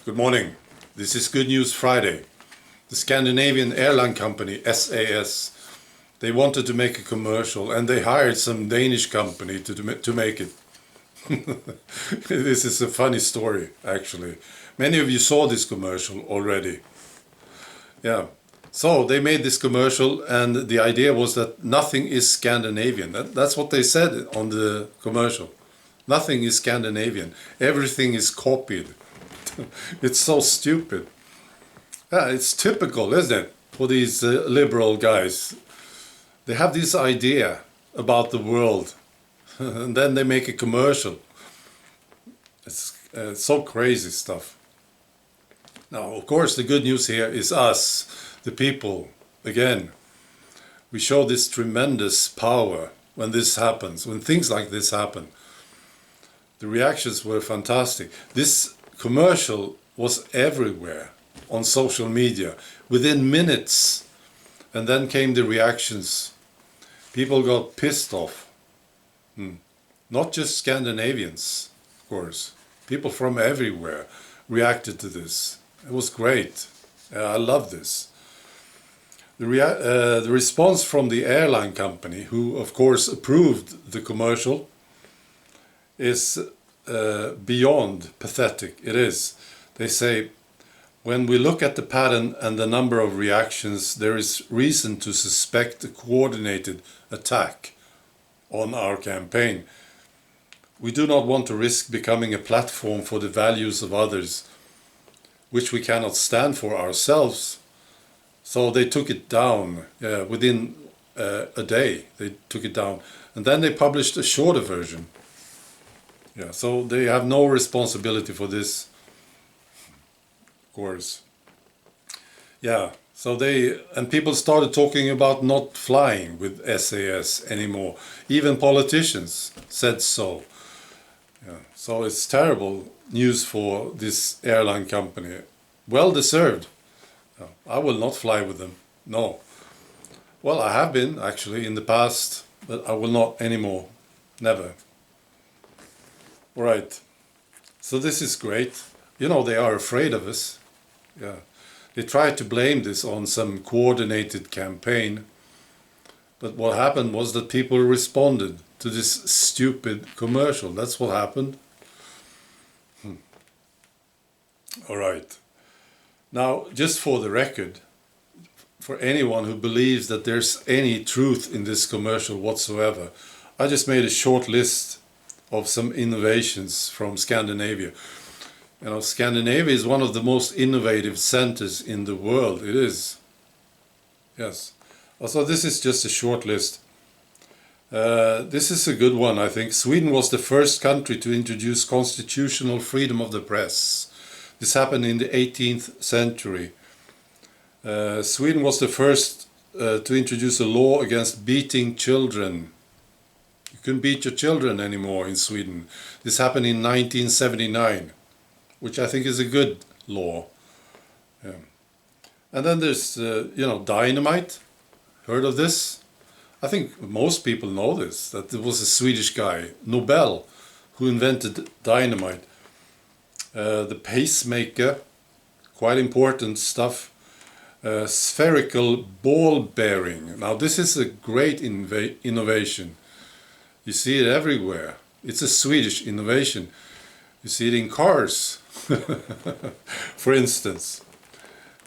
Good morning. This is Good News Friday. The Scandinavian airline company SAS, they wanted to make a commercial and they hired some Danish company to make it. This is a funny story, actually. Many of you saw this commercial already. Yeah. So they made this commercial and the idea was that nothing is Scandinavian. That's what they said on the commercial. Nothing is Scandinavian. Everything is copied. It's so stupid. Yeah, it's typical, isn't it, for these liberal guys. They have this idea about the world and then they make a commercial. It's so crazy stuff. Now, of course, the good news here is us, the people. Again, we show this tremendous power when this happens, when things like this happen. The reactions were fantastic. This commercial was everywhere on social media within minutes, and then came the reactions. People got pissed off. Not just Scandinavians, of course. People from everywhere reacted to this. It was great. I love this. The response from the airline company, who of course approved the commercial, is beyond pathetic. It is. They say, when we look at the pattern and the number of reactions, there is reason to suspect a coordinated attack on our campaign. We do not want to risk becoming a platform for the values of others, which we cannot stand for ourselves. So they took it down within a day. They took it down. And then they published a shorter version. Yeah, so they have no responsibility for this, of course. Yeah, so people started talking about not flying with SAS anymore. Even politicians said so. Yeah, so it's terrible news for this airline company. Well deserved. I will not fly with them. No. Well, I have been actually in the past, but I will not anymore. Never. All right. So this is great. You know, they are afraid of us. Yeah. They tried to blame this on some coordinated campaign. But what happened was that people responded to this stupid commercial. That's what happened. All right. Now, just for the record, for anyone who believes that there's any truth in this commercial whatsoever, I just made a short list of some innovations from Scandinavia. You know, Scandinavia is one of the most innovative centers in the world. It is. Yes. Also, this is just a short list. This is a good one, I think. Sweden was the first country to introduce constitutional freedom of the press. This happened in the 18th century. Sweden was the first to introduce a law against beating children. You couldn't beat your children anymore in Sweden. This happened in 1979, which I think is a good law. Yeah. And then there's, dynamite. Heard of this? I think most people know this, that there was a Swedish guy, Nobel, who invented dynamite. The pacemaker, quite important stuff. Spherical ball bearing. Now this is a great innovation. You see it everywhere. It's a Swedish innovation. You see it in cars, for instance.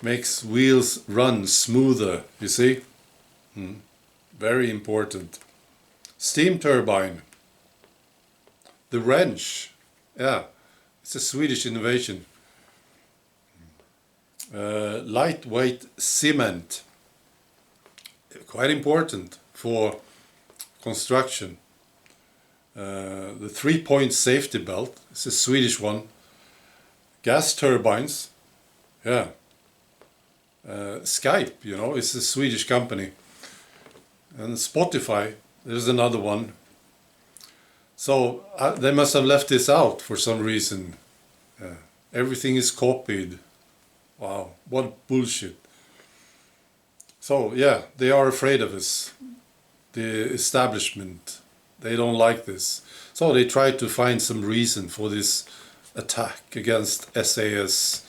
Makes wheels run smoother, you see? Very important. Steam turbine. The wrench. Yeah, it's a Swedish innovation. Lightweight cement. Quite important for construction. The 3-point safety belt. It's a Swedish one. Gas turbines. Yeah. Skype, it's a Swedish company. And Spotify, there's another one. So they must have left this out for some reason. Everything is copied. Wow, what bullshit. So yeah, they are afraid of us. The establishment, they don't like this. So they try to find some reason for this attack against SAS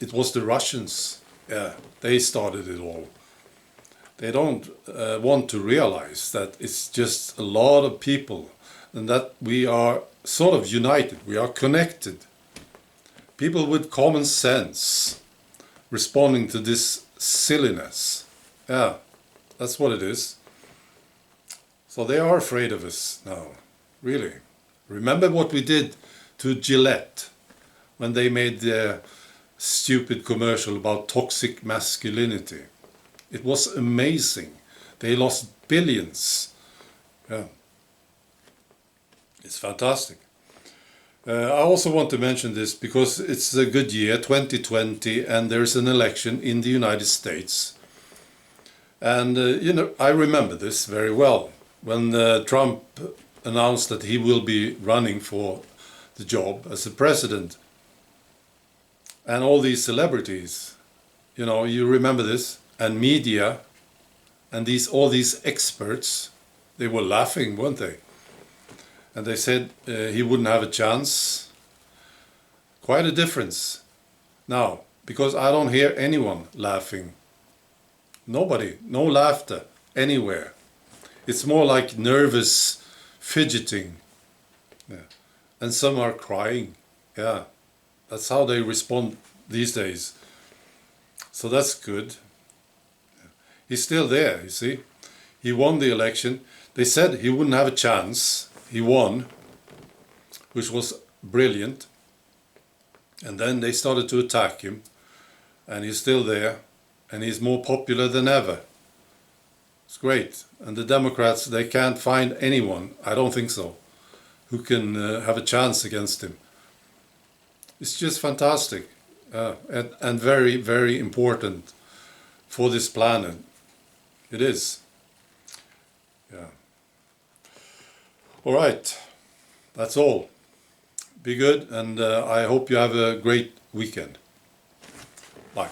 it was the Russians. Yeah, they started it all. They don't want to realize that it's just a lot of people and that we are sort of united, we are connected. People with common sense responding to this silliness. Yeah, that's what it is. So they are afraid of us now, really. Remember what we did to Gillette when they made their stupid commercial about toxic masculinity. It was amazing. They lost billions. Yeah. It's fantastic. I also want to mention this because it's a good year, 2020, and there's an election in the United States. And, I remember this very well. When Trump announced that he will be running for the job as the president. And all these celebrities, you remember this, and media, and all these experts, they were laughing, weren't they? And they said he wouldn't have a chance. Quite a difference now, because I don't hear anyone laughing. Nobody, no laughter anywhere. It's more like nervous fidgeting. Yeah. And some are crying. Yeah, that's how they respond these days. So that's good. He's still there, you see. He won the election. They said he wouldn't have a chance. He won, which was brilliant. And then they started to attack him. And he's still there. And he's more popular than ever. It's great. And the Democrats, they can't find anyone, I don't think so, who can have a chance against him. It's just fantastic. And very, very important for this planet. It is. Yeah. All right. That's all. Be good, and I hope you have a great weekend. Bye.